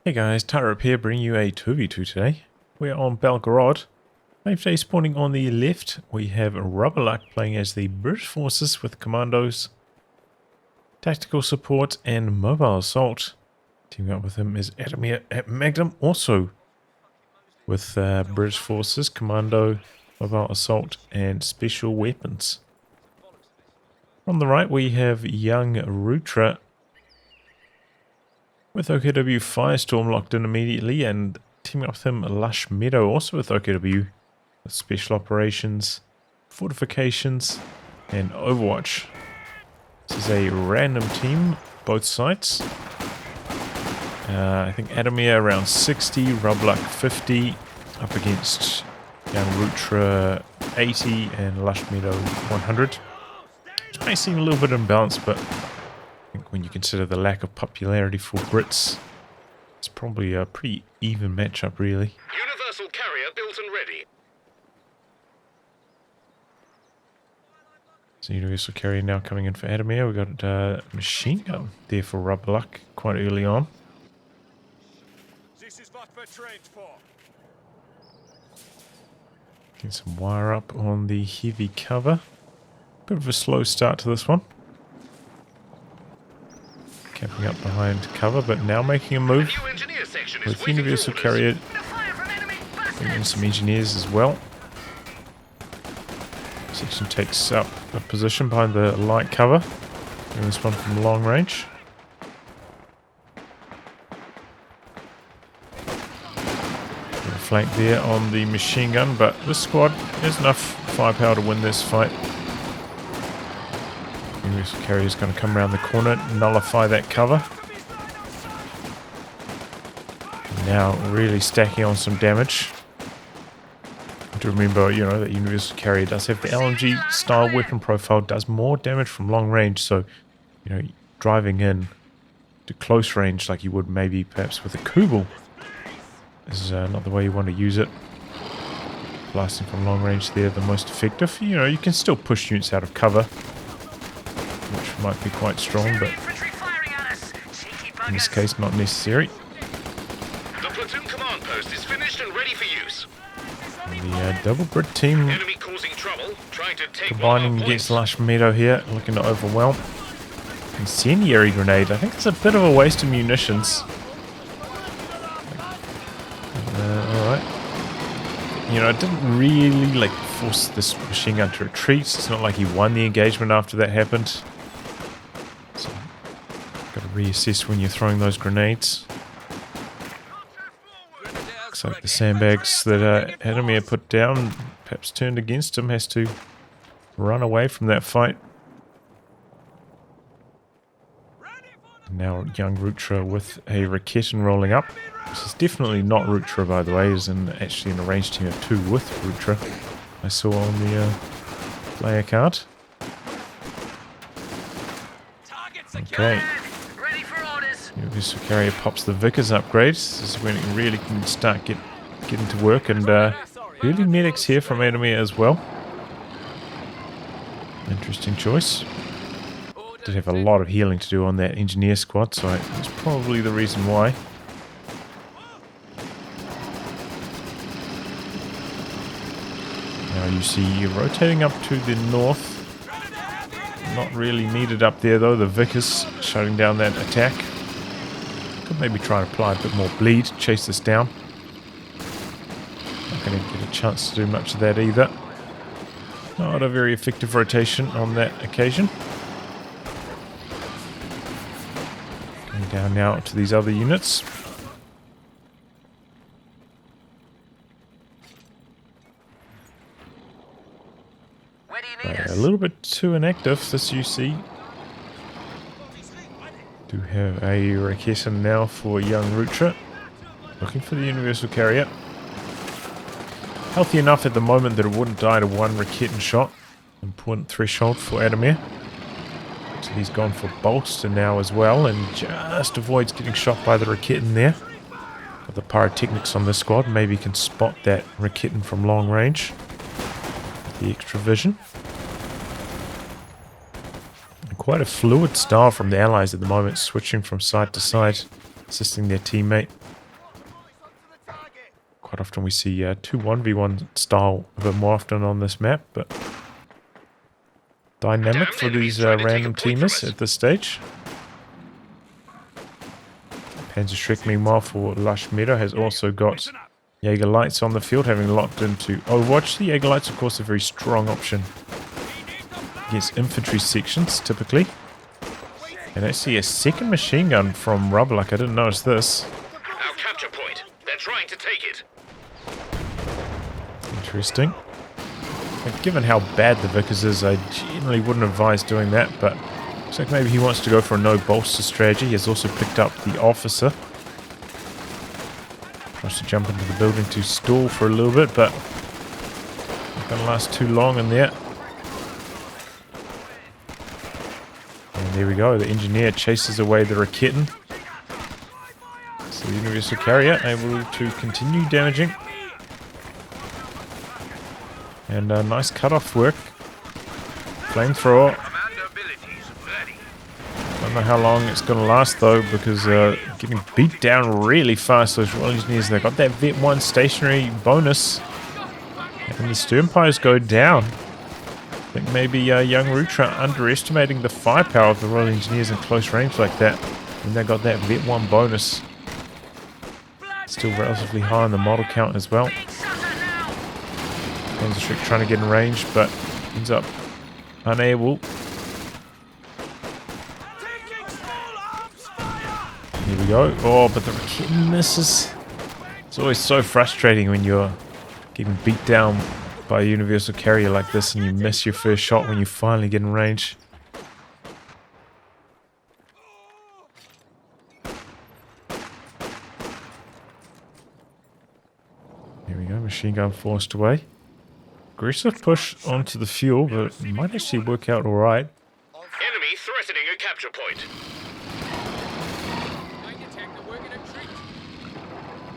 Hey guys, Tightrope here, bringing you a 2v2 today. We're on Belgorod. Today spawning on the left, we have Rubberluck playing as the British forces with Commandos, tactical support and mobile assault. Teaming up with him is Adamir at Magnum, also with British forces, Commando, mobile assault and special weapons. From the right we have YoungRutra with OKW Firestorm locked in immediately, and teaming up with him lushmeadow also with OKW with special operations, fortifications and Overwatch. This is a random team, both sides. I think Adamir around 60, Rubberluck 50, up against YoungRutra 80 and lushmeadow 100. Which may seem a little bit imbalanced, but I think when you consider the lack of popularity for Brits, it's probably a pretty even matchup, really. Universal carrier built and ready. So Universal carrier now coming in for Adamir. We got a machine gun there for Rubberluck quite early on. This is what we're trained for. Getting some wire up on the heavy cover. Bit of a slow start to this one. Camping up behind cover, but now making a move with Universal carrier. Bringing in some engineers as well. Section takes up a position behind the light cover. Doing this one from long range. Flank there on the machine gun, but this squad has enough firepower to win this fight. Universal carrier is going to come around the corner, nullify that cover. Now really stacking on some damage. To remember, that Universal carrier does have the LMG style weapon profile, does more damage from long range, so driving in to close range like you would maybe perhaps with a Kubel is not the way you want to use it. Blasting from long range there, the most effective. You can still push units out of cover, which might be quite strong, but in this case not necessary. The platoon command post is finished and ready for use. The double Brit team Enemy causing trouble, trying to take combining against lushmeadow here, looking to overwhelm. Incendiary grenade. I think it's a bit of a waste of munitions. Alright. I didn't really force this machine gun to retreat. It's not like he won the engagement after that happened. So, got to reassess when you're throwing those grenades. Looks like the sandbags that Adamir put down, perhaps turned against him, has to run away from that fight. Now YoungRutra with a Raketin rolling up. This is definitely not Rutra, by the way. It's actually in a range team of 2 with Rutra. I saw on the player card. Okay. Universal carrier pops the Vickers upgrade. This is when it really can start getting to work, and early medics here from Adamir as well. Interesting choice. Did have a lot of healing to do on that engineer squad, so that's probably the reason why. Now you see you're rotating up to the north. Not really needed up there though. The Vickers shutting down that attack. Could maybe try and apply a bit more bleed, chase this down. Not going to get a chance to do much of that either. Not a very effective rotation on that occasion. Going down now to these other units. A little bit too inactive, this UC. Do have a Raketin now for YoungRutra. Looking for the Universal carrier. Healthy enough at the moment that it wouldn't die to one Raketin shot. Important threshold for Adamir. So he's gone for bolster now as well, and just avoids getting shot by the Raketin there. Got the pyrotechnics on this squad, maybe can spot that Raketin from long range. With the extra vision. Quite a fluid style from the allies at the moment, switching from side to side, assisting their teammate. Quite often we see 2 1v1 style a bit more often on this map, but dynamic for these random teamers at this stage. Panzerschreck, meanwhile, for lushmeadow has also got Jaeger Lights on the field, having locked into Overwatch. The Jaeger Lights, of course, a very strong option against infantry sections, typically. And actually a second machine gun from Rubberluck. I didn't notice this. Our capture point. They're trying to take it. Interesting. And given how bad the Vickers is, I generally wouldn't advise doing that, but looks like maybe he wants to go for a no bolster strategy. He has also picked up the officer. Tries to jump into the building to stall for a little bit, but not going to last too long in there. And there we go. The engineer chases away the Raketten. So the universal carrier able to continue damaging. And nice cut-off work. Flamethrower. Don't know how long it's going to last though, because getting beat down really fast. Those Royal Engineers, they got that Vet 1 stationary bonus. And the Sternpires go down. I think maybe YoungRutra underestimating the firepower of the Royal Engineers in close range like that. And they got that Vet 1 bonus. Still relatively high on the model count as well. Panzerschreck trying to get in range, but ends up unable. Here we go. Oh, but the Raketten misses. It's always so frustrating when you're getting beat down by a universal carrier like this and you miss your first shot when you finally get in range. Here we go. Machine gun forced away. Aggressive push onto the fuel, but it might actually work out alright. Enemy threatening a capture point.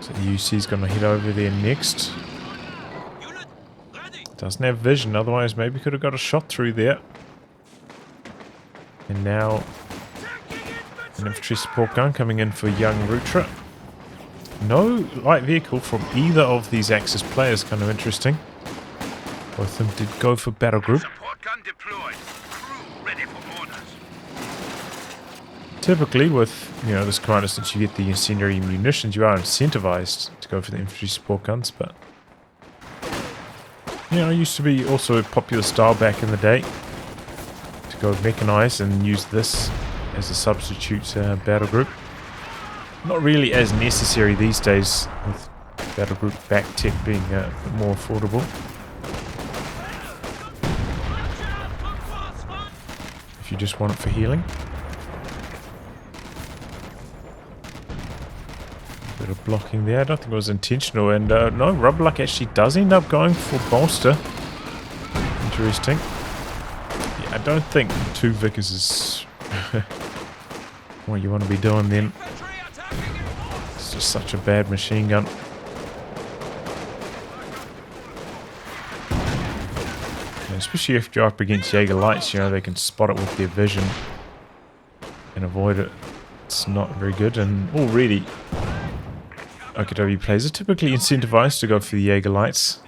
So the UC's going to head over there next. Doesn't have vision, otherwise maybe could have got a shot through there. And now an infantry support gun coming in for YoungRutra. No light vehicle from either of these Axis players, kind of interesting. Both of them did go for battle group. Support gun deployed. Crew ready for orders. Typically with, you know, this commander, since you get the incendiary munitions, you are incentivized to go for the infantry support guns, but you know, it used to be also a popular style back in the day to go mechanized and use this as a substitute battle group. Not really as necessary these days, with battle group back tech being a bit more affordable. If you just want it for healing. Bit of blocking there. I don't think it was intentional. And no, Rubberluck actually does end up going for bolster. Interesting. Yeah, I don't think 2 Vickers is what you want to be doing then. It's just such a bad machine gun. And especially if you're up against Jaeger Lights, you know, they can spot it with their vision and avoid it. It's not very good. And already OKW players are typically incentivized to go for the Jaeger Lights.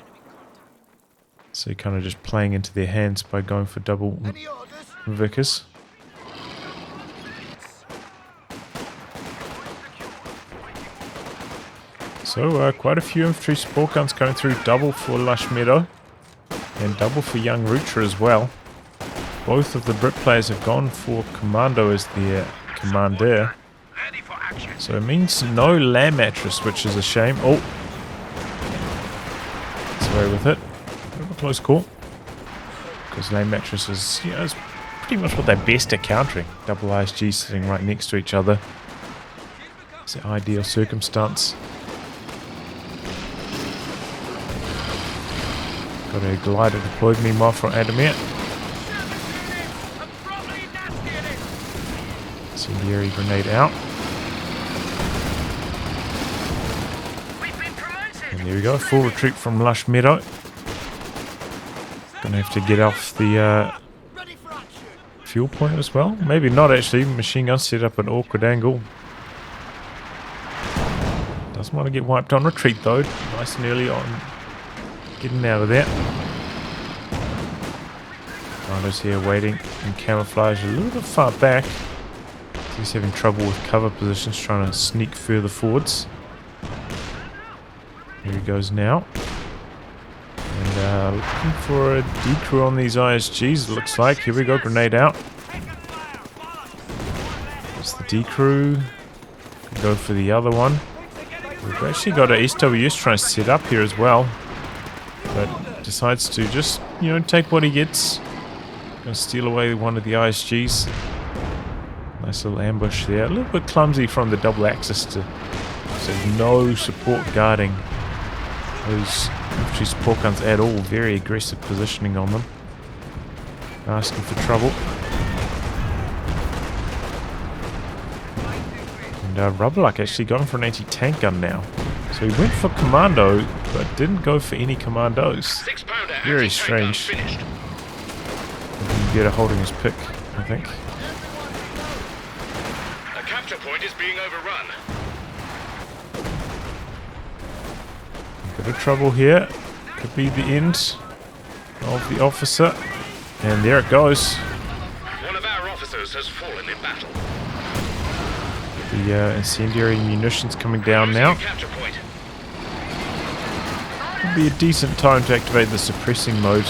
So you're kind of just playing into their hands by going for double Vickers. So quite a few infantry support guns coming through, double for lushmeadow and double for YoungRutra as well. Both of the Brit players have gone for Commando as their commander. So it means no land mattress, which is a shame. Oh, gets away with it. Bit of a close call, because land mattress is, you know, is pretty much what they're best at countering. Double ISG sitting right next to each other. It's the ideal circumstance. Got a glider deployed meanwhile for Adamir. Incendiary grenade out. And there we go, full retreat from lushmeadow. Gonna have to get off the fuel point as well. Maybe not actually. Machine gun set up an awkward angle. Doesn't want to get wiped on retreat though. Nice and early on getting out of there. Commando's here waiting in camouflage a little bit far back. He's having trouble with cover positions, trying to sneak further forwards. Here he goes now. And looking for a decrew on these ISGs, it looks like. Here we go, grenade out. There's the decrew. Go for the other one. We've actually got a SWS trying to set up here as well. But decides to just, take what he gets. Gonna steal away one of the ISGs. Nice little ambush there. A little bit clumsy from the double axis to... So no support guarding those infantry support guns at all. Very aggressive positioning on them. Asking for trouble. And Rubberluck actually going for an anti-tank gun now. So he went for Commando, but didn't go for any Commandos. Very strange. Better holding his pick, I think. A capture point is being overrun. Bit of trouble here. Could be the end of the officer. And there it goes. One of our officers has fallen in battle. The incendiary munitions coming down now. Capture point. Could be a decent time to activate the suppressing mode.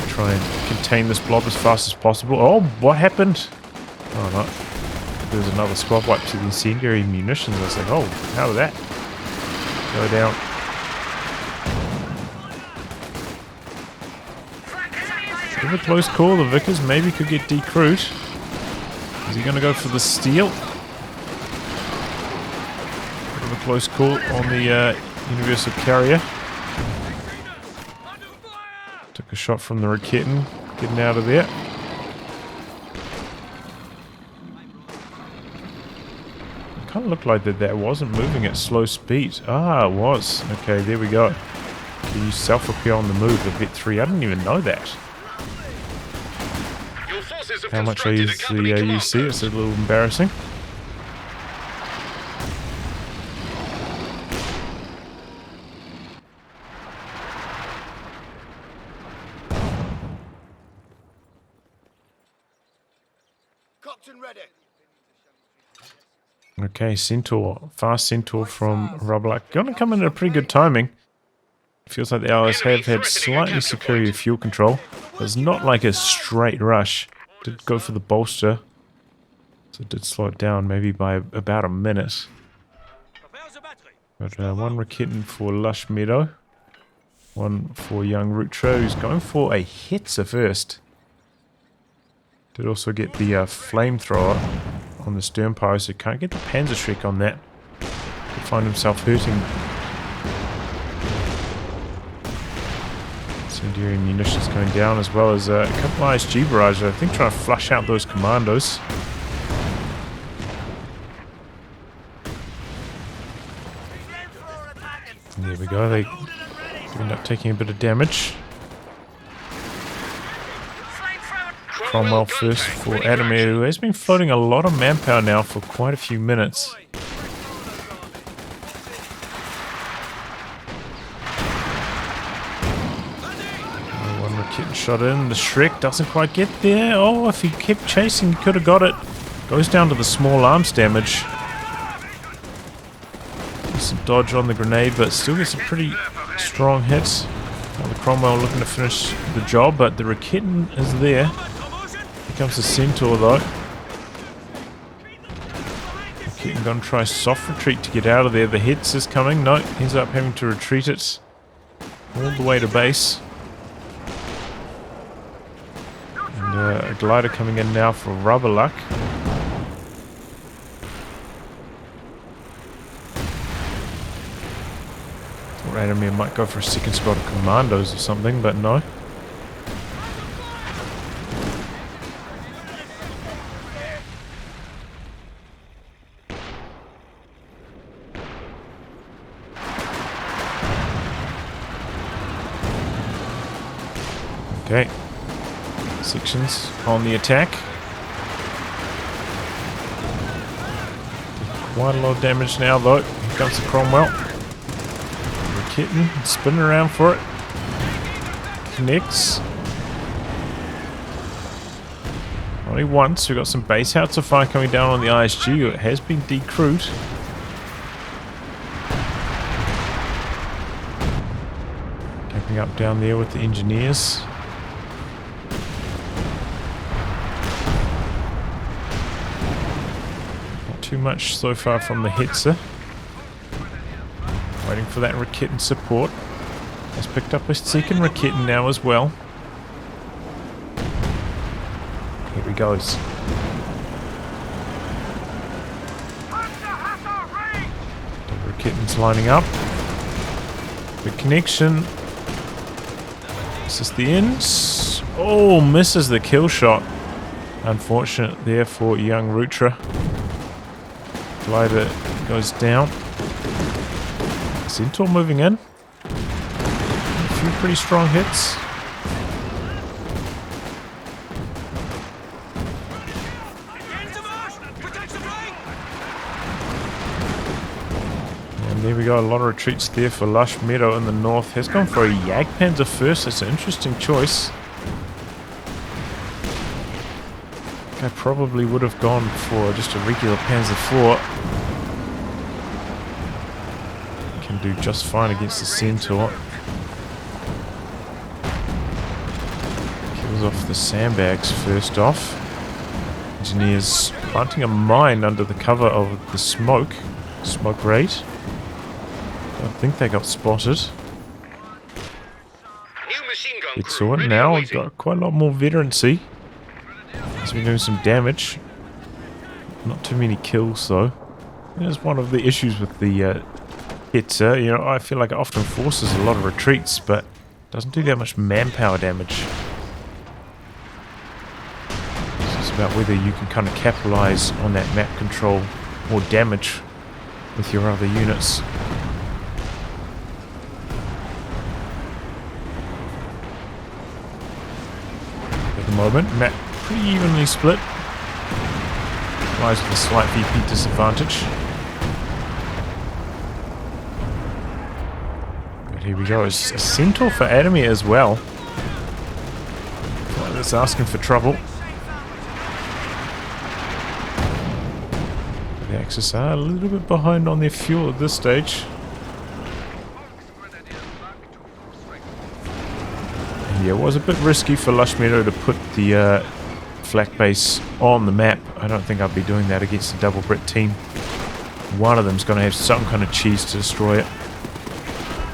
Try and contain this blob as fast as possible. Oh, what happened? Oh no. There was another squad wipe to the incendiary munitions. I was like, oh, how did that go down? Bit of a close call. The Vickers maybe could get decrewed. Is he going to go for the steal? Bit of a close call on the universal carrier. Took a shot from the Raketen, getting out of there. It kind of looked like that wasn't moving at slow speed. Ah, it was. Okay, there we go. You use self-repair on the move, the Vet 3. I didn't even know that. How much I use the UC, it's a little embarrassing. Okay, Centaur. Fast Centaur from Rubberluck. Gonna come in at a pretty good timing. Feels like the Allies have had slightly superior fuel control. But it's not like a straight rush. Did go for the bolster. So it did slow it down maybe by about a minute. But one Raketen for lushmeadow. One for YoungRutra, who's going for a Hetzer first. Did also get the flamethrower on the stern power, so can't get the Panzerschreck on that. Could find himself hurting. Incendiary munitions coming down, as well as a couple of ISG barrages, I think, trying to flush out those commandos. And there we go, they end up taking a bit of damage. Cromwell first for Adamir, who has been floating a lot of manpower now for quite a few minutes. One Raketen shot in, the Shrek doesn't quite get there. Oh, if he kept chasing, he could have got it. Goes down to the small arms damage. Decent dodge on the grenade, but still gets a pretty strong hit. Well, the Cromwell looking to finish the job, but the Raketen is there. Here comes the Centaur though. Raketen gonna try soft retreat to get out of there. The Hetz is coming. No, ends up having to retreat it all the way to base. And a glider coming in now for Rubberluck. Thought Adamir might go for a second squad of commandos or something, but no. Okay, sections on the attack. Quite a lot of damage now though. Here comes the Cromwell. Kitten, spinning around for it. Connects. Only once. We've got some base howitzer fire coming down on the ISG. It has been decrewed. Camping up down there with the engineers. Not too much so far from the Hetzer. Waiting for that Rakitten support. Has picked up a second Rakitten now as well. Here he goes. The Rakitten's lining up. Good connection. This is the ends. Oh, misses the kill shot. Unfortunate there for YoungRutra. Glider goes down. Centaur moving in. A few pretty strong hits. And there we go, a lot of retreats there for lushmeadow in the north. Has gone for a Jagdpanzer first. That's an interesting choice. I probably would have gone for just a regular Panzer IV. Do just fine against the Centaur. Kills off the sandbags first off. Engineers planting a mine under the cover of the smoke raid. I think they got spotted. It saw it now. We've got quite a lot more veterancy. He's been doing some damage. Not too many kills though. That's one of the issues with the Hetzer, you know, I feel like it often forces a lot of retreats, but doesn't do that much manpower damage. It's about whether you can kind of capitalize on that map control or damage with your other units. At the moment, map pretty evenly split. Lies with a slight VP disadvantage. Here we go, it's a Centaur for Adamir as well. Oh, that's asking for trouble. The Axis are a little bit behind on their fuel at this stage. And yeah, it was a bit risky for lushmeadow to put the flak base on the map. I don't think I'd be doing that against a double Brit team. One of them's going to have some kind of cheese to destroy it.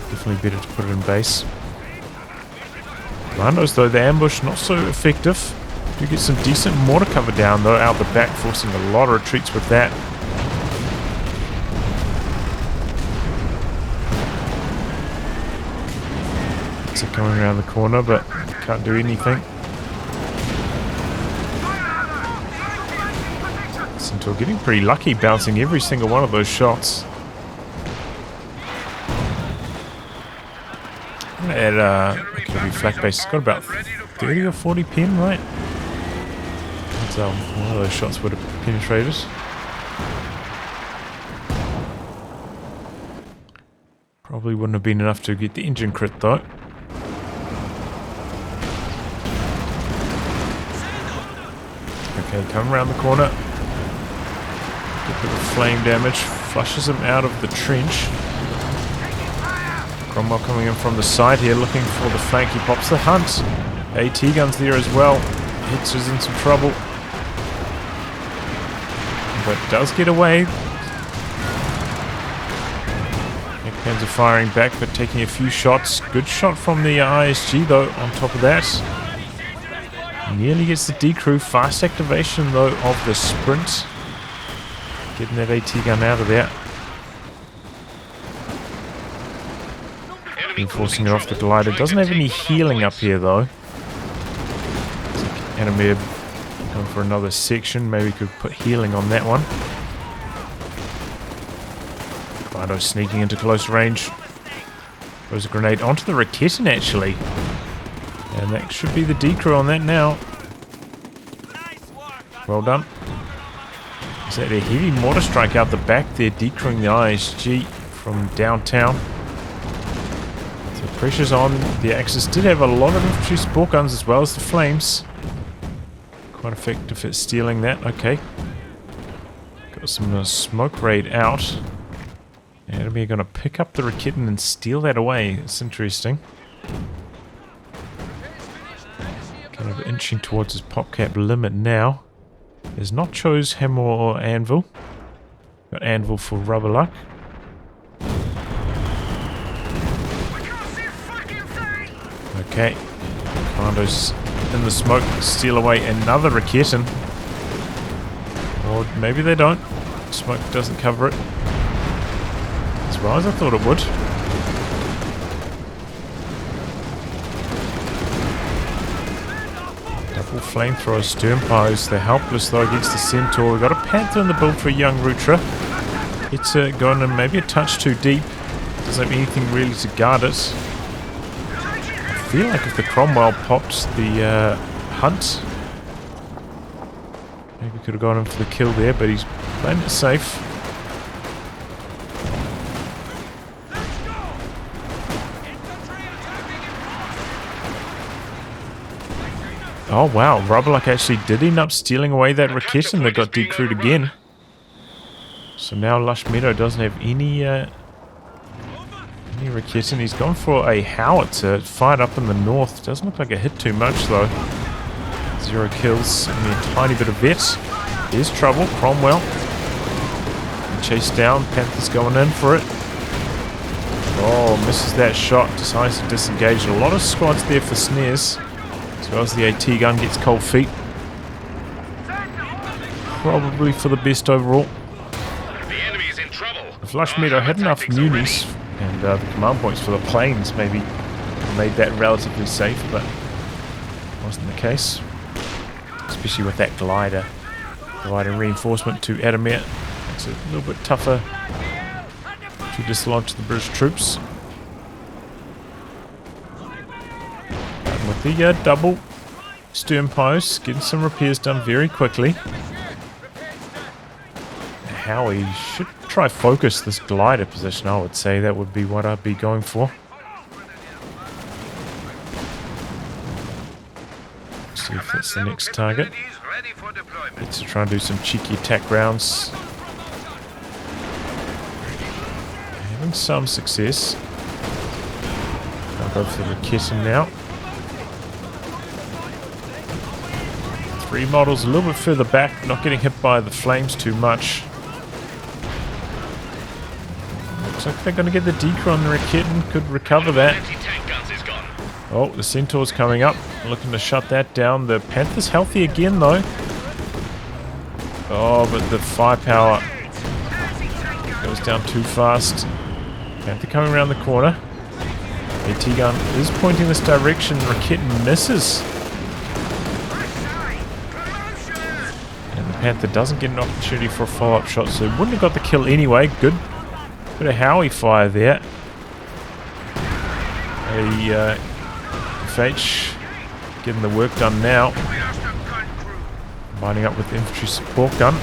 Definitely better to put it in base. Commandos though, the ambush not so effective. Do get some decent mortar cover down though, out the back, forcing a lot of retreats with that. It's coming around the corner, but can't do anything. Centaur getting pretty lucky, bouncing every single one of those shots. At AKW flak base, it's got about 30 or 40 pin, right? That's one of those shots would have penetrated. Probably wouldn't have been enough to get the engine crit though. Okay, coming around the corner. Get a bit of flame damage, flushes him out of the trench. Cromwell coming in from the side here, looking for the flank. He pops the hunt. AT guns there as well. Hetzer's in some trouble, but does get away. Hands are firing back, but taking a few shots. Good shot from the ISG though. On top of that, nearly gets the decrew. Fast activation though of the sprint, getting that AT gun out of there. Forcing it off the glider. Doesn't have any healing up here though. Adamir going for another section. Maybe could put healing on that one. Commando sneaking into close range. Throws a grenade onto the Rakitten actually. And that should be the decrew on that now. Well done. So a heavy mortar strike out the back there, decrewing the ISG from downtown. So pressure's on. The Axis did have a lot of infantry support guns as well as the flames. Quite effective at stealing that. Okay. Got some smoke raid out. Adamir going to pick up the Rakitten and steal that away. It's interesting. Kind of inching towards his pop cap limit now. There's not Cho's hammer or anvil. Got anvil for Rubberluck. Okay. Commando's in the smoke. Steal away another Rakitten. Or maybe they don't. Smoke doesn't cover it. As well as I thought it would. Double flamethrower stern pies. They're helpless though against the Centaur. We've got a Panther in the build for a YoungRutra. It's going in maybe a touch too deep. Doesn't have anything really to guard it. I feel like if the Cromwell popped the hunt, maybe could have gone in for the kill there, but he's playing it safe. Oh wow, Rubberluck actually did end up stealing away that Rakitten that got decrewed again. So now lushmeadow doesn't have any Rakitten. He's gone for a howitzer, fired up in the north. Doesn't look like it hit too much though. 0 kills and a tiny bit of vet. There's trouble, Cromwell. Chased down, Panther's going in for it. Oh, misses that shot, decides to disengage. A lot of squads there for snares. As well as the AT gun gets cold feet. Probably for the best overall. The enemy's in trouble. If lushmeadow had enough munis and the command points for the planes, maybe made that relatively safe, but wasn't the case. Especially with that glider providing reinforcement to Adamir. It's a little bit tougher to dislodge the British troops. And with the double stern posts, getting some repairs done very quickly. Howie should try focus this glider position, I would say. That would be what I'd be going for. See if that's the next target. Let's try and do some cheeky attack rounds. Having some success. I'll go for the Rakitten now. 3 models a little bit further back, not getting hit by the flames too much. Looks like they're going to get the decrew on the Rakitten, could recover that. Oh, the Centaur's coming up, looking to shut that down. The Panther's healthy again though. Oh, but the firepower goes down too fast. Panther coming around the corner. AT gun is pointing this direction. Rakitten misses. And the Panther doesn't get an opportunity for a follow-up shot, so wouldn't have got the kill anyway. Good bit of Howie fire there. A FH getting the work done now. Lining up with the infantry support gun.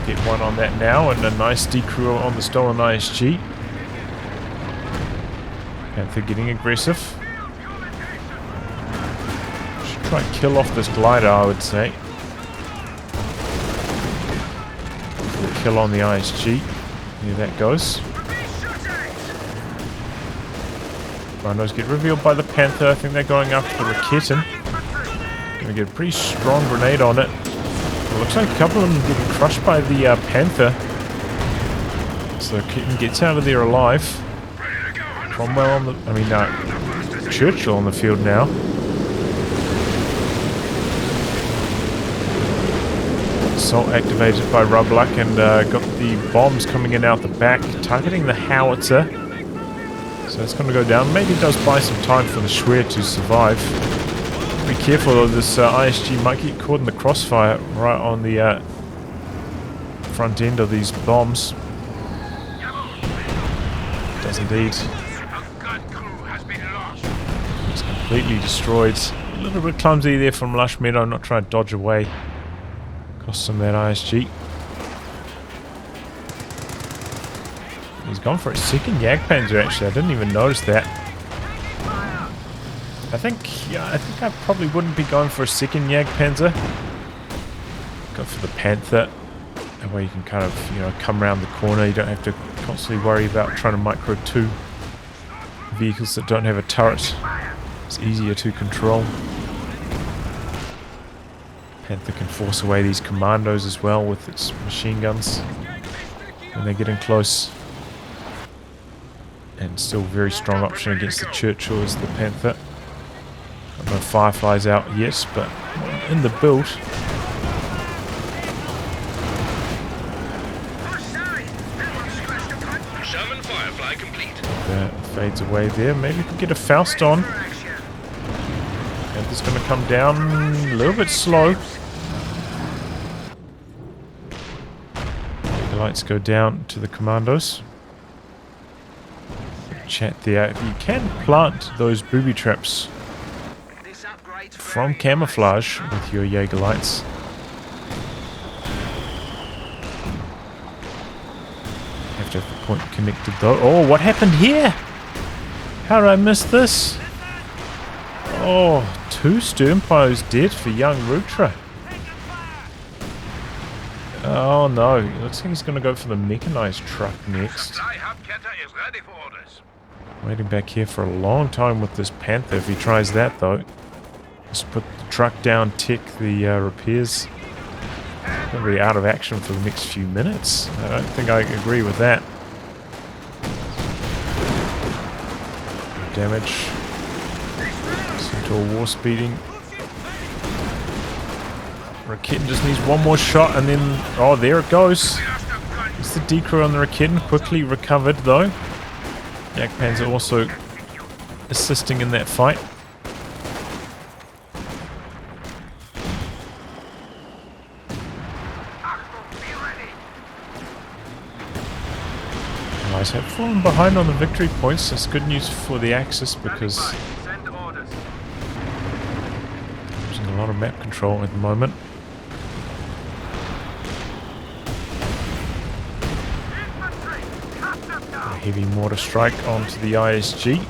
Get one on that now, and a nice decrew on the stolen ISG. Panther getting aggressive. Should try and kill off this glider, I would say. The kill on the ISG. There that goes. Rhinos get revealed by the Panther. I think they're going after the Rakitten. Gonna get a pretty strong grenade on it. It looks like a couple of them getting crushed by the Panther. So Rakitten gets out of there alive. Cromwell on the... Churchill on the field now. Assault activated by Rubberluck and got the bombs coming in out the back, targeting the howitzer. So it's going to go down. Maybe it does buy some time for the Schwer to survive. Be careful though, this ISG might get caught in the crossfire right on the front end of these bombs. It does indeed. It's completely destroyed. A little bit clumsy there from lushmeadow, not trying to dodge away. Cost some of that ISG. He's gone for a second Jagdpanzer actually. I didn't even notice that. I think I probably wouldn't be going for a second Jagdpanzer. Go for the Panther. That way you can kind of, you know, come around the corner. You don't have to constantly worry about trying to micro two vehicles that don't have a turret. It's easier to control. Panther can force away these commandos as well with its machine guns when they get in close. And still a very strong option against the Churchill is the Panther. Got no Fireflies out yet, but in the build. Sherman Firefly complete. That fades away there. Maybe we can get a Faust on. Panther's going to come down a little bit slow. The lights go down to the commandos. Chat there. You can plant those booby traps from camouflage with your Jaeger lights. Have to have the point connected though. Oh, what happened here? How did I miss this? Oh, 2 Sternpos dead for YoungRutra. Oh no, looks like he's going to go for the mechanized truck next. Waiting back here for a long time with this Panther. If he tries that though, just put the truck down, tick the repairs. Going to be out of action for the next few minutes. I don't think I agree with that. Damage. Centaur war speeding. Raketin just needs one more shot and then... Oh, there it goes. It's the decoy on the Raketin. Quickly recovered though. Jagdpanzer also assisting in that fight. Allies have fallen behind on the victory points. That's good news for the Axis because using a lot of map control at the moment. Heavy mortar strike onto the ISG.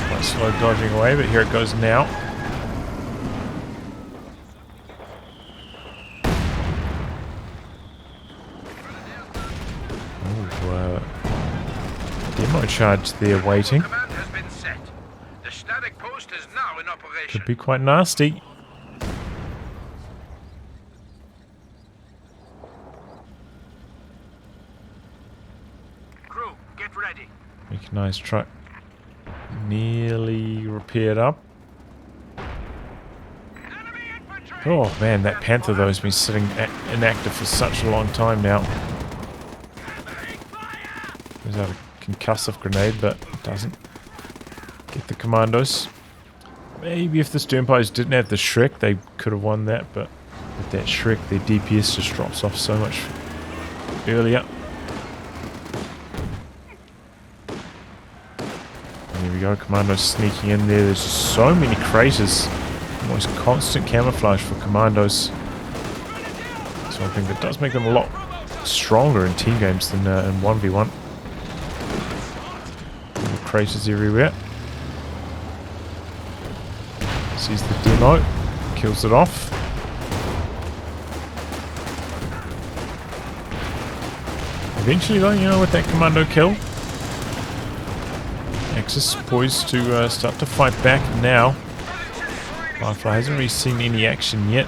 Quite slow dodging away, but here it goes now. Ooh, demo charge there waiting. Could be quite nasty. Mechanized truck nearly repaired up. Oh man, that Panther though has been sitting inactive for such a long time now. Goes out a concussive grenade, but doesn't get the commandos. Maybe if the Sternpos didn't have the Shrek, they could have won that, but with that Shrek, their DPS just drops off so much earlier. There we go, Commando's sneaking in there. There's so many craters. Almost constant camouflage for Commandos. That's one thing that does make them a lot stronger in team games than in 1v1. Little craters everywhere. Sees the demo. Kills it off. Eventually though, you know, with that Commando kill, Axis poised to start to fight back now. Firefly hasn't really seen any action yet.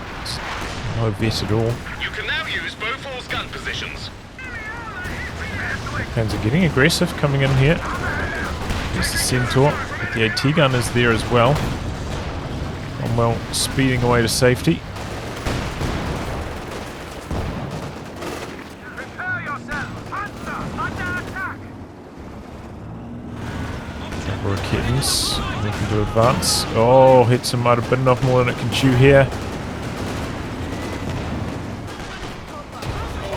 No vet at all. You can now use Beaufort's gun positions. Panzer getting aggressive coming in here. There's the Centaur, but the AT gun is there as well. Cromwell speeding away to safety. Kittens looking to advance. Oh, hits him, might have bitten off more than it can chew here.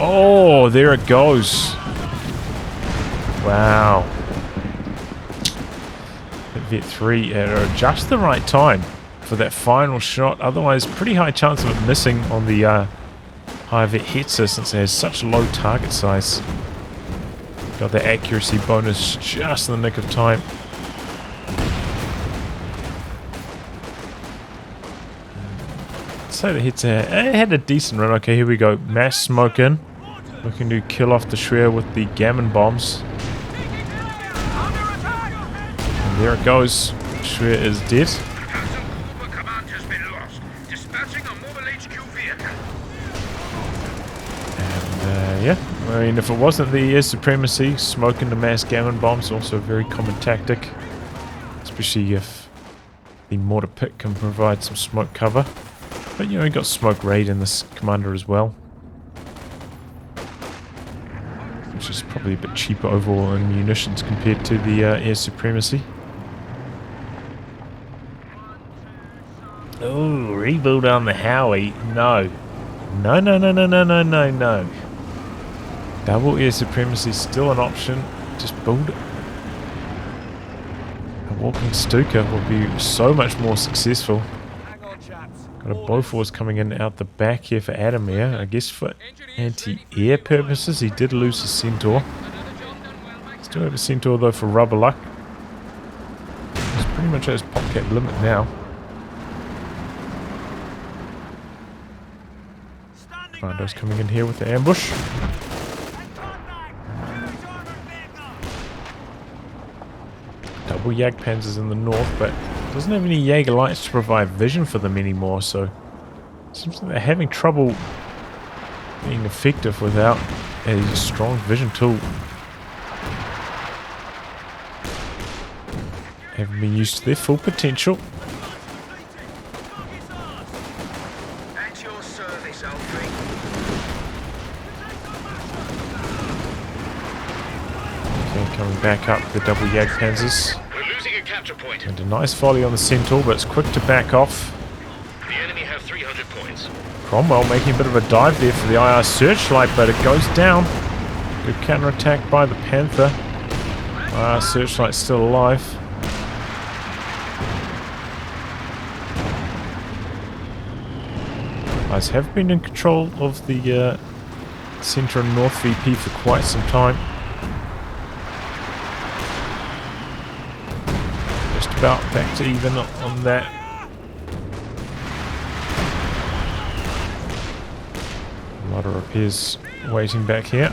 Oh, there it goes. Wow. Vet 3 at just the right time for that final shot. Otherwise, pretty high chance of it missing on the high if it hits her since it has such a low target size. Got the accuracy bonus just in the nick of time. So the hits it had a decent run. Okay, here we go. Mass smoke in. Looking to kill off the Shreya with the gammon bombs. And there it goes. Shreya is dead. And yeah, I mean, if it wasn't the air supremacy, smoking the mass gammon bombs also a very common tactic. Especially if the mortar pit can provide some smoke cover. But you know, you got smoke raid in this Commander as well. Which is probably a bit cheaper overall in munitions compared to the air supremacy. Oh, rebuild on the Howie. No. No, no, no, no, no, no, no, no. Double air supremacy is still an option. Just build it. A walking Stuka will be so much more successful. Got a Bofors coming in out the back here for Adamir. I guess for anti-air purposes, he did lose his Centaur. Still have a Centaur though for Rubberluck. He's pretty much at his popcat limit now. Commando's coming in here with the ambush. Double Jagdpanzers in the north, but doesn't have any Jaeger lights to provide vision for them anymore, so seems like they're having trouble being effective without a strong vision tool. Haven't been used to their full potential. At your service, Alfie. Okay, coming back up the double Jagdpanzers. We're losing a capture point. And a nice volley on the Centaur, but it's quick to back off. The enemy have 300 points. Cromwell making a bit of a dive there for the IR Searchlight, but it goes down. Good counterattack by the Panther. IR Searchlight still alive. Guys have been in control of the Centre and North VP for quite some time. Just about back to even on that. A lot of repairs waiting back here.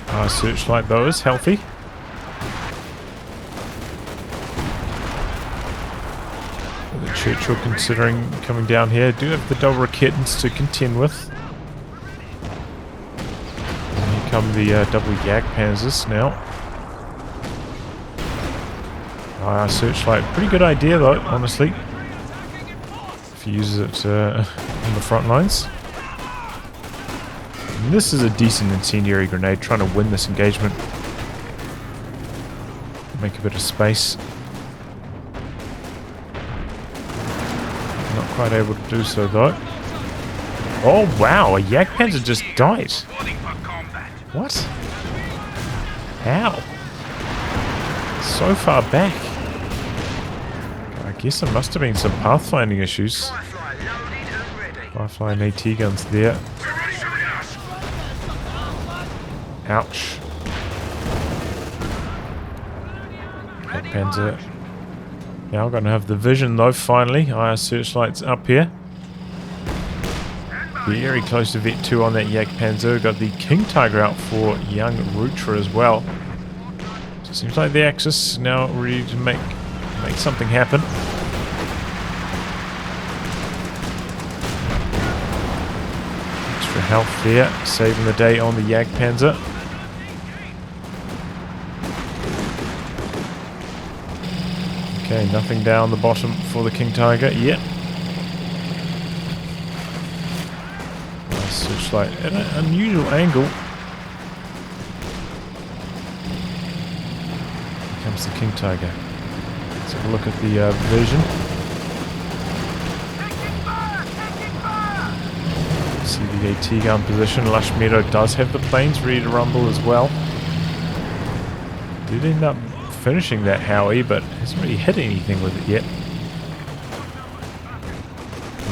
Our Searchlight though is healthy. The Churchill considering coming down here. Do have the double Raketans to contend with. And here come the double Jagdpanzers now. Our Searchlight, pretty good idea though, honestly. If he uses it on the front lines. And this is a decent incendiary grenade, trying to win this engagement. Make a bit of space. Not quite able to do so though. Oh wow, a Jagdpanzer just died. What? How? So far back. I guess there must have been some pathfinding issues. Firefly and AT guns there. Ouch. Jagdpanzer. Now I'm going to have the vision though, finally. IR Searchlight's up here. Very close to Vet 2 on that Jagdpanzer. Got the King Tiger out for YoungRutra as well. So it seems like the Axis is now ready to make something happen. Extra health there, saving the day on the Jagdpanzer. Okay, nothing down the bottom for the King Tiger yet. Nice Searchlight at an unusual angle. Here comes the King Tiger. Let's have a look at the vision. See the AT gun position. lushmeadow does have the planes ready to rumble as well. Did end up finishing that Howie, but hasn't really hit anything with it yet.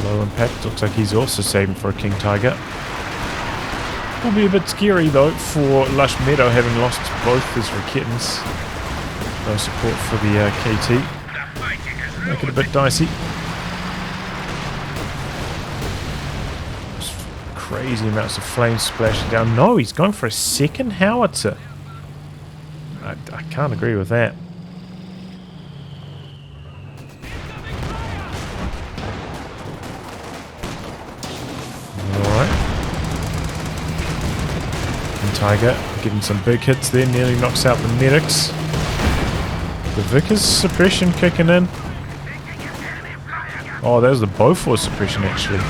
Low impact. Looks like he's also saving for a King Tiger. Will be a bit scary though for Lush Meadow, having lost both his Rakitans. No support for the KT. Make it a bit dicey. Just crazy amounts of flames splashing down. No, he's going for a second howitzer. I can't agree with that. Alright. And Tiger getting some big hits there, nearly knocks out the medics. The Vickers suppression kicking in. Oh, that was the Bofors suppression actually.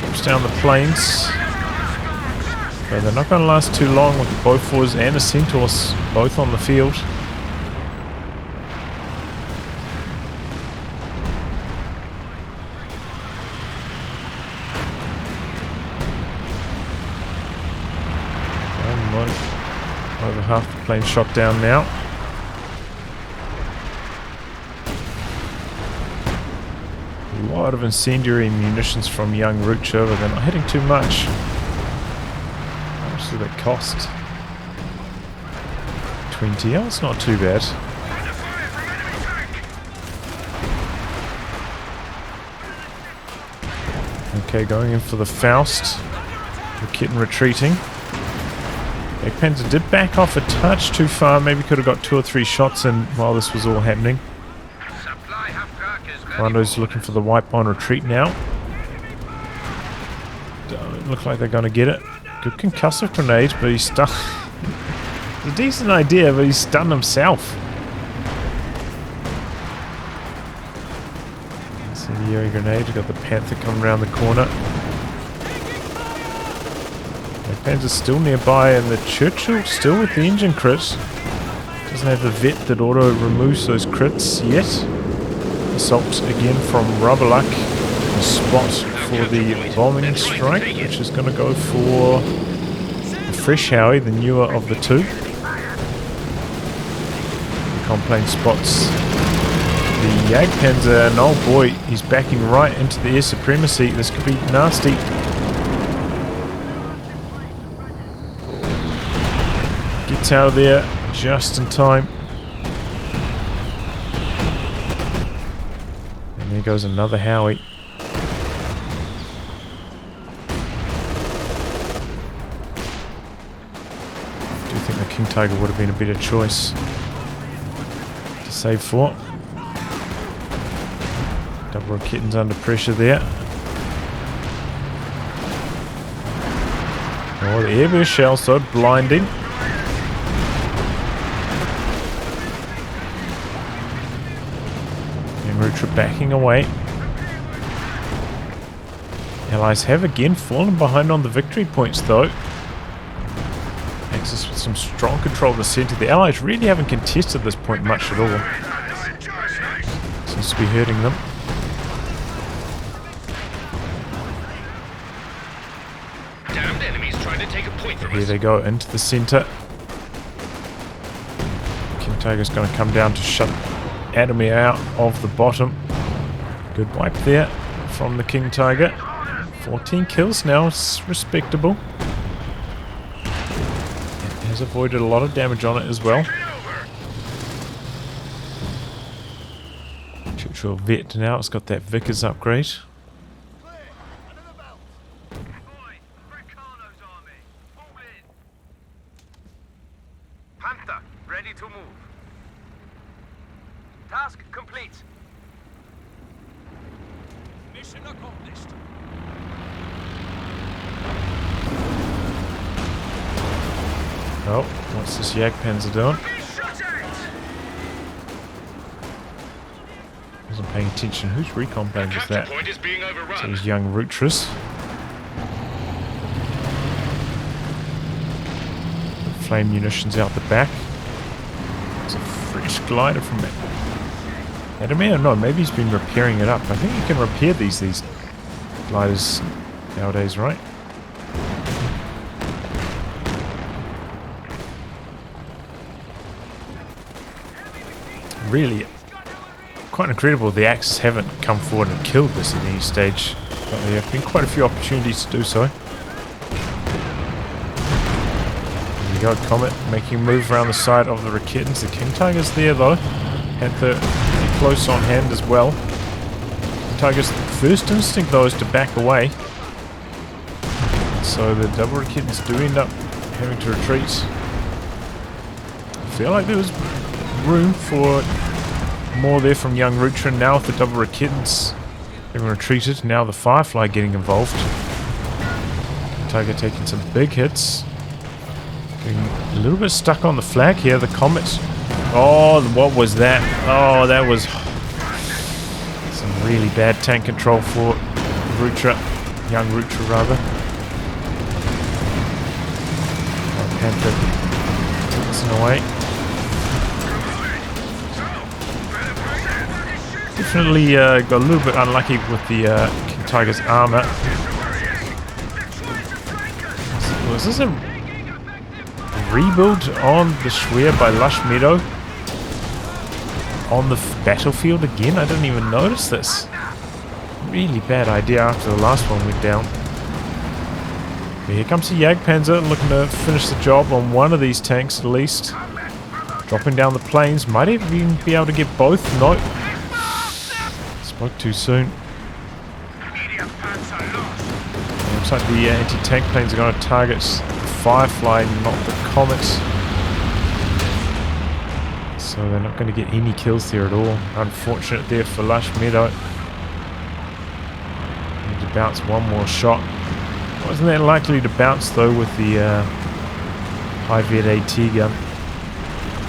Push down the planes. So they're not going to last too long with the Bofors and the Centaurs both on the field. Over half the plane shot down now. A lot of incendiary munitions from YoungRutra, but they're not hitting too much. How much did it cost? 20. Oh, it's not too bad. Okay, going in for the Faust. The kitten retreating. Panzer did back off a touch too far. Maybe could have got 2 or 3 shots in while this was all happening. Commando's looking for the wipe on retreat now. Don't look like they're going to get it. Good concussive grenade, but he's stunned. It's a decent idea, but he's stunned himself. Incendiary grenade. We've got the Panther coming around the corner. Panzer's still nearby, and the Churchill still with the engine crit. Doesn't have the vet that auto removes those crits yet. Assault again from Rubberluck. A spot for the bombing strike, which is going to go for the Fresh Howie, the newer of the two. Complaint spots the Jagdpanzer, and oh boy, he's backing right into the air supremacy. This could be nasty. Gets out of there just in time. And there goes another Howie. I do think the King Tiger would have been a better choice to save for. Double Rakitans under pressure there. Oh, the airburst shell so blinding. YoungRutra backing away. Allies have again fallen behind on the victory points though. Axis with some strong control of the centre. The Allies really haven't contested this point much at all. Seems to be hurting them. Damned enemies trying to take a point from Here us. they go into the centre. King Tiger's going to come down to shut Adamir out of the bottom. Good wipe there from the King Tiger. 14 kills now, it's respectable. It has avoided a lot of damage on it as well. Churchill vet now, it's got that Vickers upgrade. Panther, ready to move. Task complete. Mission accomplished. Oh, what's this Jagdpanzer doing? Wasn't paying attention. Whose recon plane was that? Point is being So overrun. it was YoungRutra's. Flame munitions out the back. It's a fresh glider from it. Adamir? No, maybe he's been repairing it up. I think you can repair these gliders nowadays, right? Really quite incredible the Axis haven't come forward and killed this at any stage. But there have been quite a few opportunities to do so. There you go, Comet making a move around the side of the Rakitans. The King Tiger's there though. Panther pretty close on hand as well. King Tiger's first instinct though is to back away. So the double Rakitans do end up having to retreat. I feel like there was room for more there from YoungRutra. Now with the double Rakitans having retreated, now the Firefly getting involved. Tiger taking some big hits. Getting a little bit stuck on the flag here. The Comet. Oh, what was that? Oh, that was some really bad tank control for Rutra. YoungRutra rather. Panther takes it away. Definitely got a little bit unlucky with the King Tiger's armor. Was this a rebuild on the Schwer by lushmeadow? On the battlefield again? I didn't even notice this. Really bad idea after the last one went down. But here comes the Jagdpanzer looking to finish the job on one of these tanks at least. Dropping down the planes. Might even be able to get both. Nope. Spoke too soon. Looks like the anti-tank planes are going to target the Firefly, not the Comet. So they're not going to get any kills there at all. Unfortunate there for lushmeadow. Need to bounce one more shot. Wasn't that likely to bounce though with the high vet AT gun.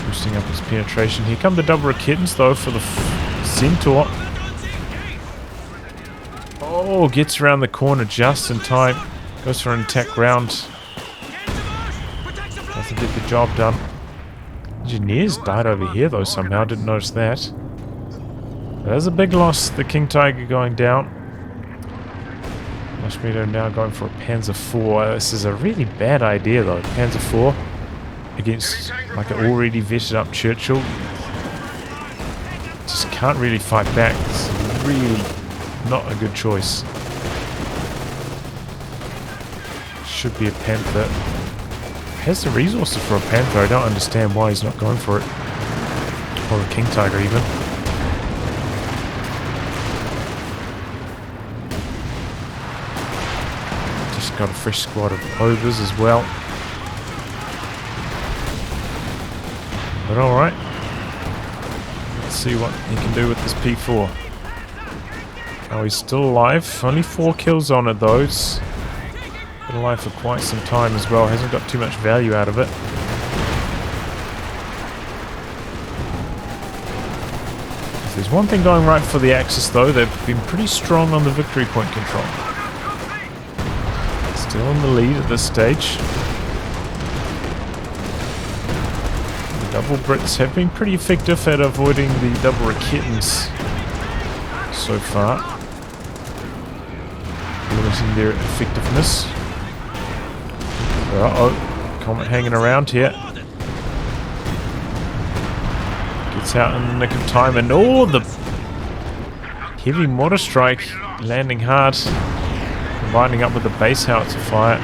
Boosting up its penetration. Here come the double Rakitans though for the Centaur. Oh, gets around the corner just in time. Goes for an attack round. Doesn't get the job done. Engineers died over here though somehow. Didn't notice that. There's a big loss. The King Tiger going down. lushmeadow now going for a Panzer IV. This is a really bad idea though. Panzer IV against like an already vetted up Churchill. Just can't really fight back. It's really not a good choice. Should be a Panther. Has the resources for a Panther. I don't understand why he's not going for it. Or a King Tiger even. Just got a fresh squad of Ogres as well. But alright. Let's see what he can do with this P4. Oh, he's still alive. Only 4 kills on it though. It's been alive for quite some time as well. Hasn't got too much value out of it. If there's one thing going right for the Axis though, they've been pretty strong on the victory point control. Still in the lead at this stage. The double Brits have been pretty effective at avoiding the double Rakitans so far. Limiting their effectiveness. Uh-oh. Comet hanging around here. Gets out in the nick of time and oh, the heavy mortar strike landing hard. Combining up with the base howitzer fire.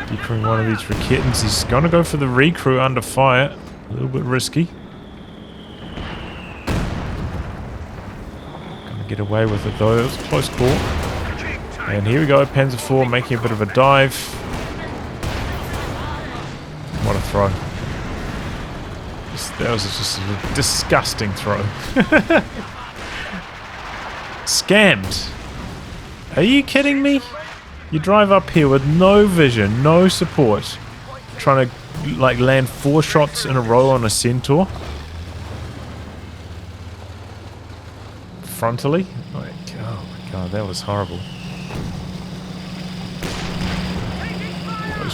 Decrewing one of these Rakitans. He's going to go for the recrew under fire. A little bit risky. Going to get away with it though. It was a close call. And here we go, Panzer IV making a bit of a dive. What a throw. That was just a disgusting throw. Scammed. Are you kidding me? You drive up here with no vision, no support. Trying to like land 4 shots in a row on a Centaur. Frontally. Like, oh my god, that was horrible.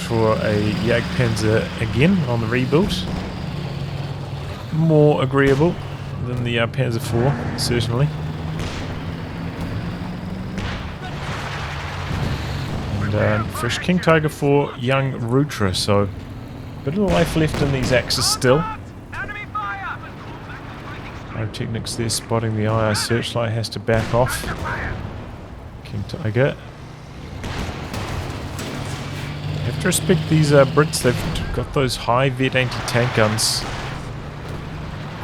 For a Jagdpanzer again on the rebuild. More agreeable than the Panzer IV, certainly. And fresh King Tiger for YoungRutra, so a bit of life left in these Axis still. I Pyrotechnics there spotting the II searchlight, has to back off. King Tiger. You have to respect these Brits, they've got those high vet anti-tank guns.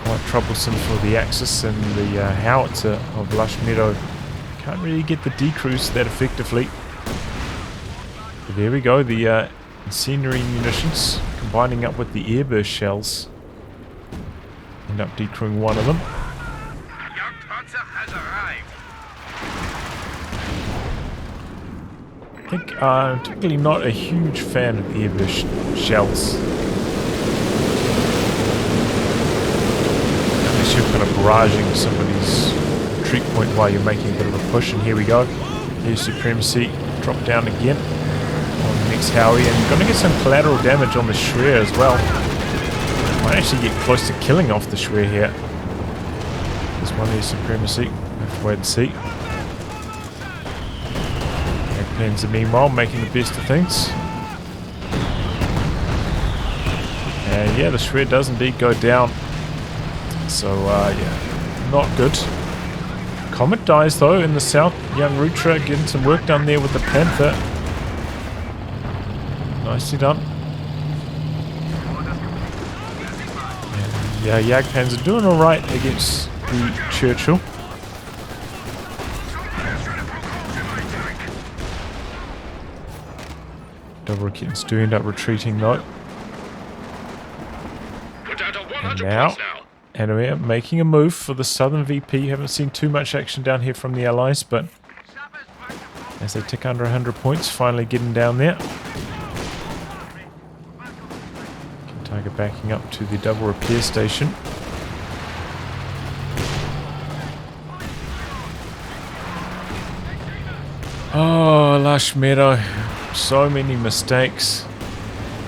Quite troublesome for the Axis and the howitzer of lushmeadow. Can't really get the decrews that effectively. But there we go, the incendiary munitions combining up with the airburst shells. End up decrewing one of them. Young Panzer has arrived. I think I'm typically not a huge fan of airburst shells. Unless you're kind of barraging somebody's retreat point while you're making a bit of a push. And here we go. Here's Supremacy. Drop down again on the next Howie. And going to get some collateral damage on the Shreya as well. Might actually get close to killing off the Shreya here. There's one here, Supremacy. Have to wait and see. Panzer meanwhile making the best of things. And yeah, the Shreya does indeed go down. So yeah, not good. Comet dies though in the south. YoungRutra getting some work done there with the Panther. Nicely done. And, yeah, Jagdpanzer doing alright against the Churchill. Double Kittens do end up retreating though. And now, Adamir making a move for the southern VP. Haven't seen too much action down here from the Allies, but as they tick under 100 points, finally getting down there. Tiger backing up to the double repair station. Oh, lushmeadow. So many mistakes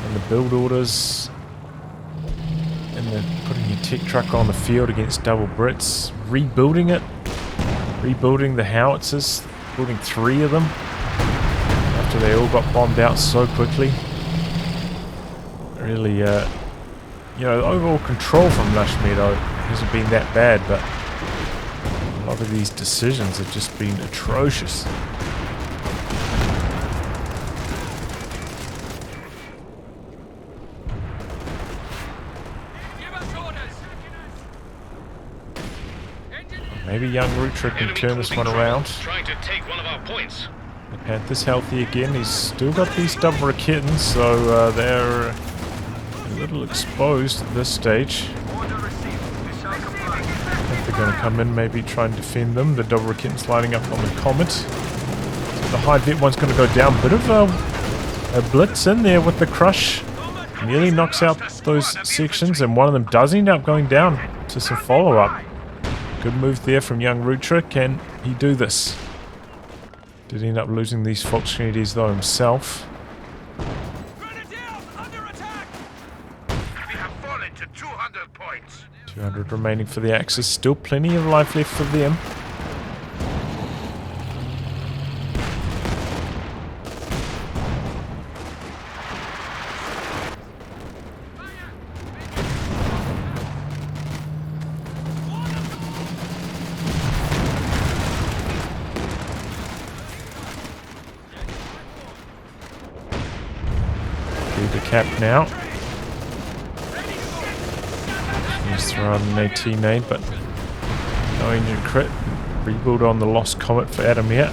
in the build orders, and then putting your tech truck on the field against double Brits, rebuilding it, rebuilding the howitzers, building 3 of them after they all got bombed out so quickly. Really, you know, the overall control from lushmeadow hasn't been that bad, but a lot of these decisions have just been atrocious. Maybe YoungRutra can turn this one around. Trying to take one of our points. The Panther's healthy again. He's still got these double kittens, so they're a little exposed at this stage. If they're going to come in, maybe try and defend them. The double kittens lining up on the Comet. So the high vet one's going to go down. Bit of a blitz in there with the crush. Nearly knocks out those sections, and one of them does end up going down to some follow-up. Good move there from YoungRutra. Can he do this? Did end up losing these Fox Grenadiers though himself. 200 remaining for the Axis. Still plenty of life left for them. The cap now. He's thrown an 18 nade, but no engine crit. Rebuild on the lost Comet for Adamir.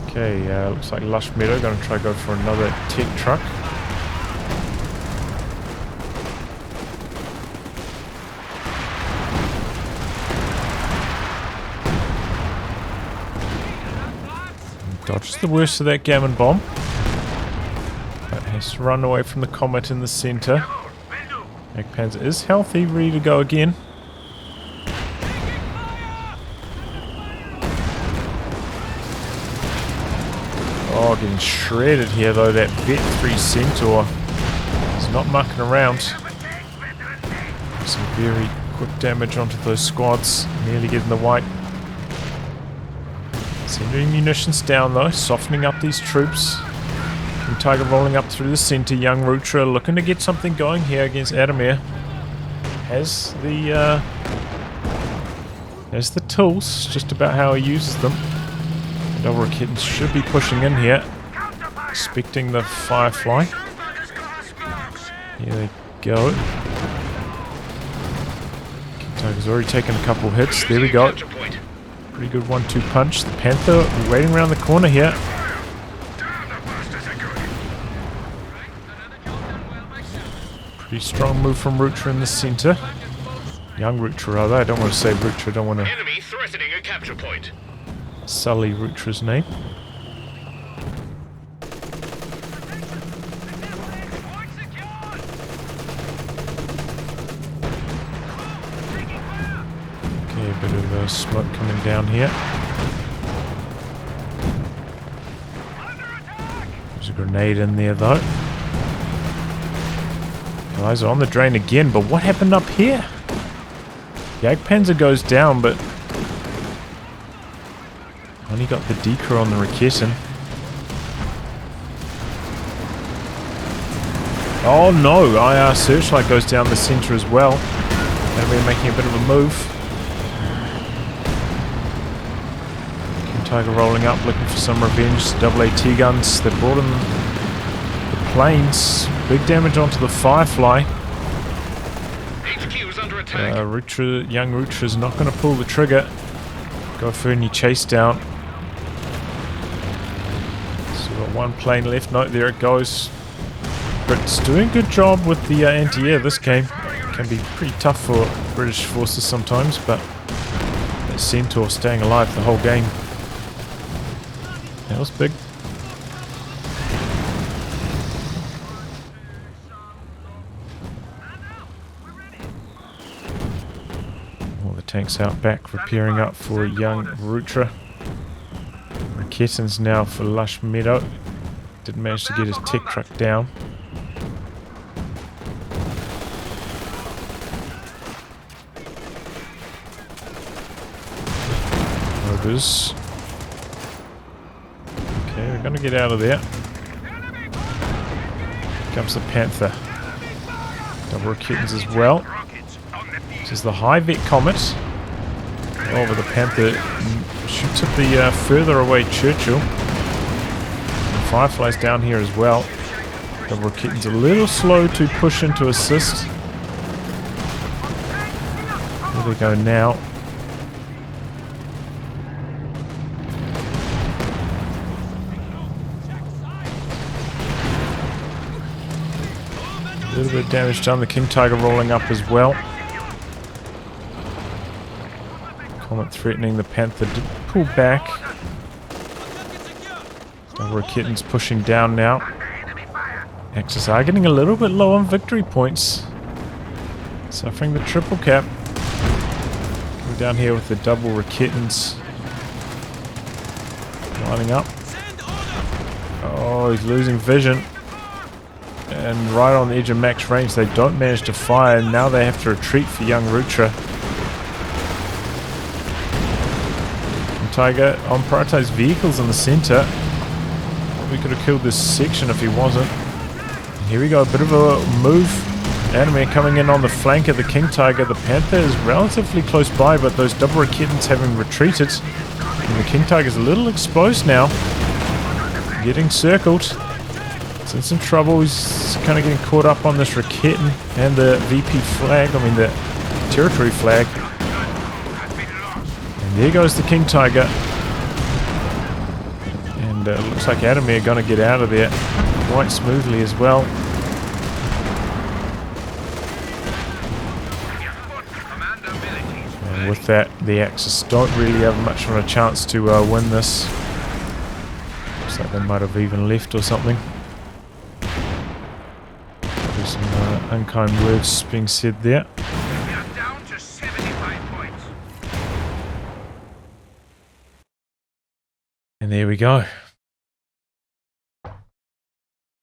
Okay, looks like lushmeadow going to try to go for another tech truck. Dodges the worst of that gammon bomb, but has to run away from the Comet in the center. Jagdpanzer is healthy, ready to go again. Oh, getting shredded here though. That Vet 3 Centaur is not mucking around. Some very quick damage onto those squads, nearly getting the white. Sending munitions down though, softening up these troops. King Tiger rolling up through the center. YoungRutra looking to get something going here against Adamir. Has the tools, just about how he uses them. Double Kittens should be pushing in here. Expecting the Firefly. Here they go. King Tiger's already taken a couple hits. There we go. Pretty good 1-2 punch. The Panther waiting around the corner here. Pretty strong move from Rutra in the center. YoungRutra rather. I don't want to say Rutra. I don't want to Enemy threatening a capture point. sully Rutra's name. Okay, a bit of smoke coming down here. There's a grenade in there though. Guys are on the drain again, but what happened up here? Jagdpanzer goes down, but only got the decoy on the Raketen. Oh no, IR Searchlight goes down the center as well. And we're making a bit of a move. King Tiger rolling up, looking for some revenge. Double AT guns. They brought in the planes. Big damage onto the Firefly. HQ is under attack. YoungRutra's not going to pull the trigger. Go for any chase down. So we've got one plane left. No, there it goes. But it's doing a good job with the anti-air this game. Can be pretty tough for British forces sometimes, but that Centaur staying alive the whole game. That was big. Tanks out back, repairing up for YoungRutra. Raketen's now for lushmeadow. Didn't manage to get his tech truck down. Rovers. Okay, we're gonna get out of there. Here comes the Panther. Double Raketens as well. This is the High-Vet Comet. Over the Panther shoots at the further away Churchill. The Firefly's down here as well. Double Raketens a little slow to push in to assist. There we go now. A little bit of damage done. The King Tiger rolling up as well. Comet threatening. The Panther did pull back. Double Raketens pushing down now. Axis are getting a little bit low on victory points. Suffering the triple cap. Coming down here with the double Raketens. Lining up. Oh, he's losing vision. And right on the edge of max range, they don't manage to fire. And now they have to retreat for YoungRutra. Tiger on prioritized vehicles in the center. We could have killed this section if he wasn't. And here we go, a bit of a move. Adamir coming in on the flank of the King Tiger. The Panther is relatively close by, but those double Raketens having retreated. And the King Tiger's a little exposed now. Getting circled. He's in some trouble. He's kind of getting caught up on this Raketen and the VP flag. I mean the territory flag. There goes the King Tiger. And looks like Adamir going to get out of there quite smoothly as well. And with that, the Axis don't really have much of a chance to win this. Looks like they might have even left or something. There's some unkind words being said there. And there we go.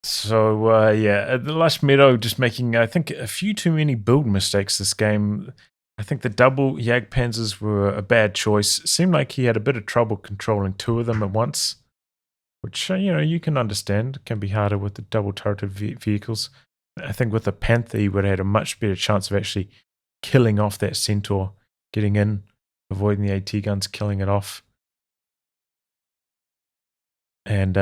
So, yeah, the lushmeadow just making, I think, a few too many build mistakes this game. I think the double Jagdpanzers were a bad choice. It seemed like he had a bit of trouble controlling two of them at once. which, you can understand. It can be harder with the double-turreted vehicles. I think with the Panther, you would have had a much better chance of actually killing off that Centaur, getting in, avoiding the AT guns, killing it off. And,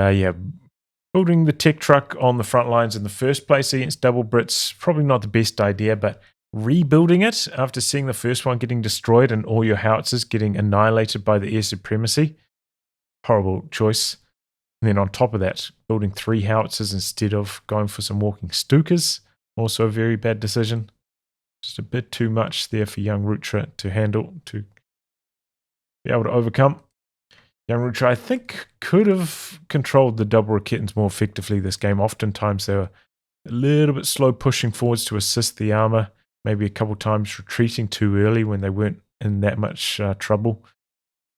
building the tech truck on the front lines in the first place against double Brits, probably not the best idea, but rebuilding it after seeing the first one getting destroyed and all your howitzers getting annihilated by the air supremacy, horrible choice. And then on top of that, building 3 howitzers instead of going for some walking Stukas, also a very bad decision. Just a bit too much there for YoungRutra to handle, to be able to overcome. YoungRutra, I think, could have controlled the double Raketans more effectively this game. Oftentimes they were a little bit slow pushing forwards to assist the armor, maybe a couple times retreating too early when they weren't in that much trouble.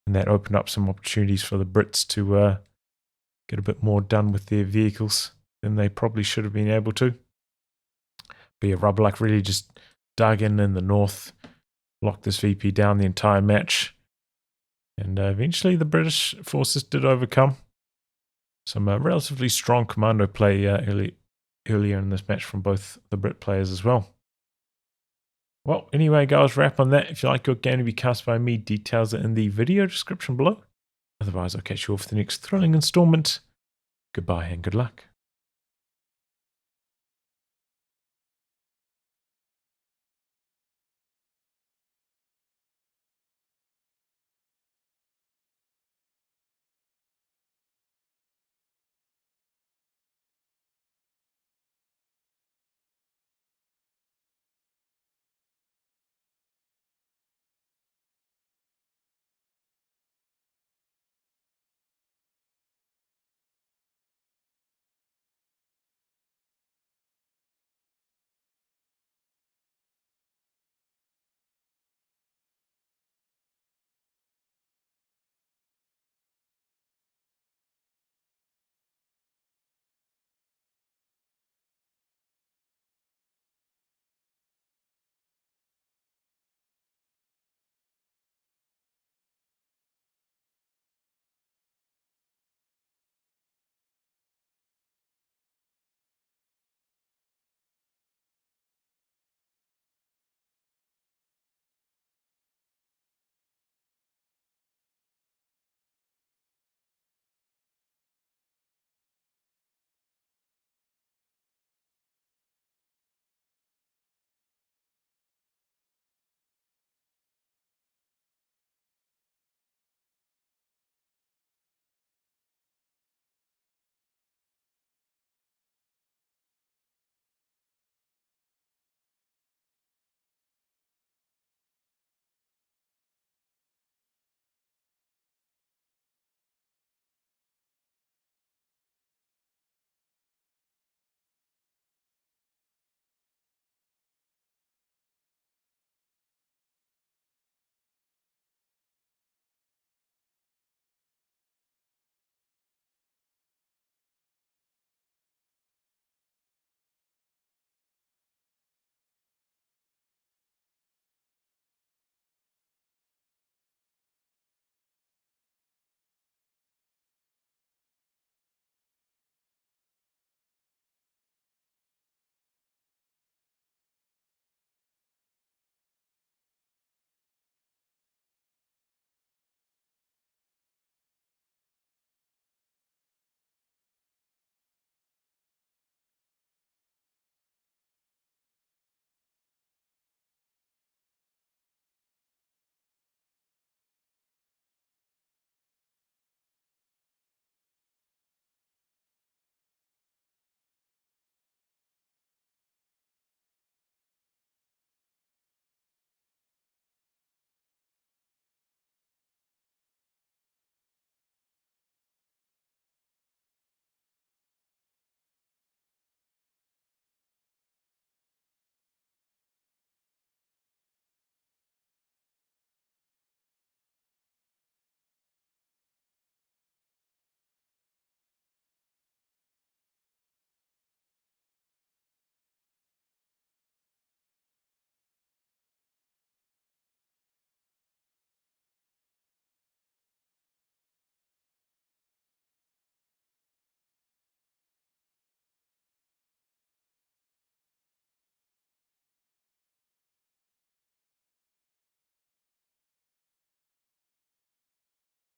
And that opened up some opportunities for the Brits to get a bit more done with their vehicles than they probably should have been able to. But yeah, Rubberluck really just dug in the north, locked this VP down the entire match. And eventually the British forces did overcome. Some relatively strong commando play earlier in this match from both the Brit players as well. Well, anyway, guys, wrap on that. If you like your game to be cast by me, details are in the video description below. Otherwise, I'll catch you all for the next thrilling installment. Goodbye and good luck.